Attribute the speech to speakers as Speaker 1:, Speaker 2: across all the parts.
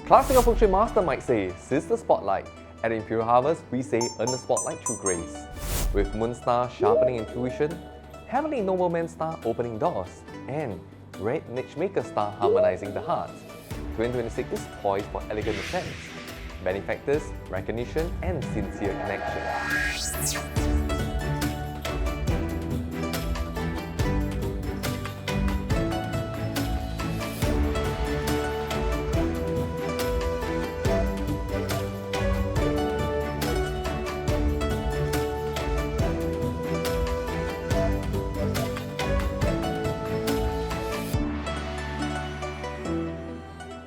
Speaker 1: Classical Feng Shui master might say, seize the spotlight. At Imperial Harvest, we say earn the spotlight through grace. With Moon Star sharpening intuition, Heavenly Nobleman Star opening doors, and Red Matchmaker Star harmonizing the heart, 2026 is poised for elegant ascent, benefactors, recognition, and sincere connection.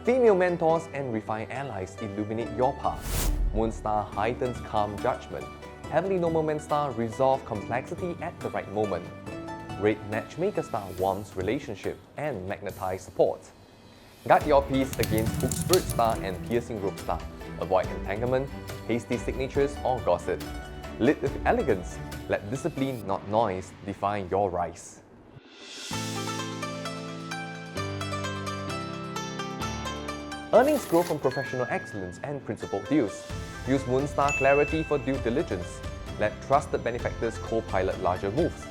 Speaker 1: Female mentors and refined allies illuminate your path. Moon Star heightens calm judgment. Heavenly Nobleman Star resolve complexity at the right moment. Red Matchmaker Star warms relationship and magnetize support. Guard your peace against Hook Spirit Star and Piercing Rope Star. Avoid entanglement, hasty signatures, or gossip. Lead with elegance. Let discipline, not noise, define your rise. Earnings grow from professional excellence and principled deals. Use Moon Star clarity for due diligence. Let trusted benefactors co-pilot larger moves.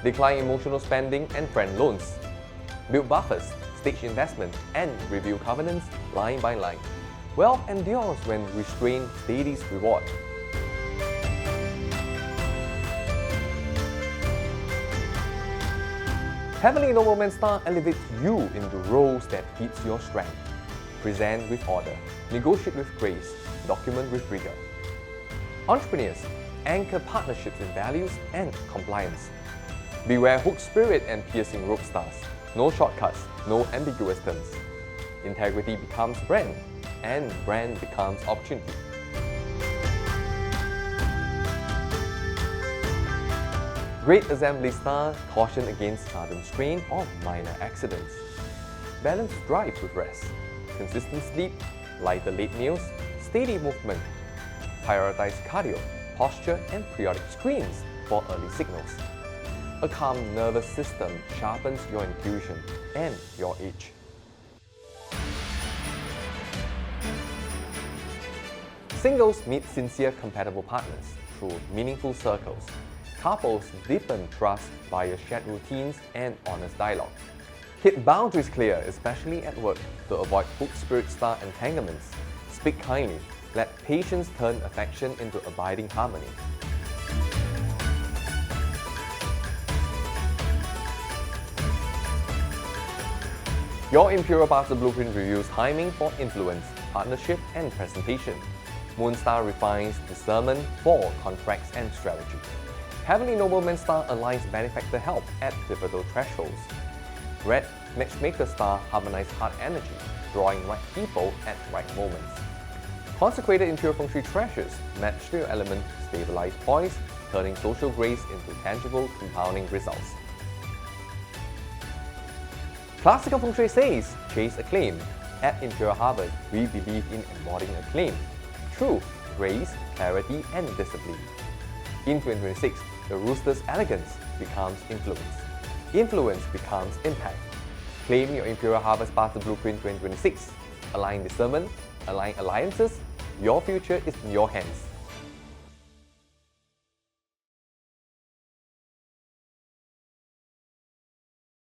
Speaker 1: Decline emotional spending and friend loans. Build buffers, stage investment, and review covenants line by line. Wealth endures when restraint steadies reward. Heavenly Nobleman Star elevates you into roles that fits your strength. Present with order, negotiate with grace, document with rigor. Entrepreneurs, anchor partnerships in values and compliance. Beware Hook Spirit and Piercing Rope Stars. No shortcuts, no ambiguous terms. Integrity becomes brand, and brand becomes opportunity. Great Assembly Star caution against sudden strain or minor accidents. Balance drive with rest. Consistent sleep, lighter late meals, steady movement. Prioritize cardio, posture, and periodic screens for early signals. A calm nervous system sharpens your intuition and your edge. Singles meet sincere compatible partners through meaningful circles. Couples deepen trust via shared routines and honest dialogue. Keep boundaries clear, especially at work, to avoid Hook Spirit Star entanglements. Speak kindly. Let patience turn affection into abiding harmony. Your Imperial Harvest Blueprint reviews timing for influence, partnership, and presentation. Moon Star refines discernment for contracts and strategy. Heavenly Nobleman Star aligns benefactor help at pivotal thresholds. Red Matchmaker Star harmonizes heart energy, drawing right people at right moments. Consecrated Imperial Feng Shui treasures match to your element, stabilize poise, turning social grace into tangible, compounding results. Classical Feng Shui says, chase acclaim. At Imperial Harvest, we believe in embodying acclaim, truth, grace, clarity, and discipline. In 2026, the Rooster's elegance becomes influence. Influence becomes impact. Claim your Imperial Harvest Master Blueprint 2026. Align discernment, align alliances. Your future is in your hands.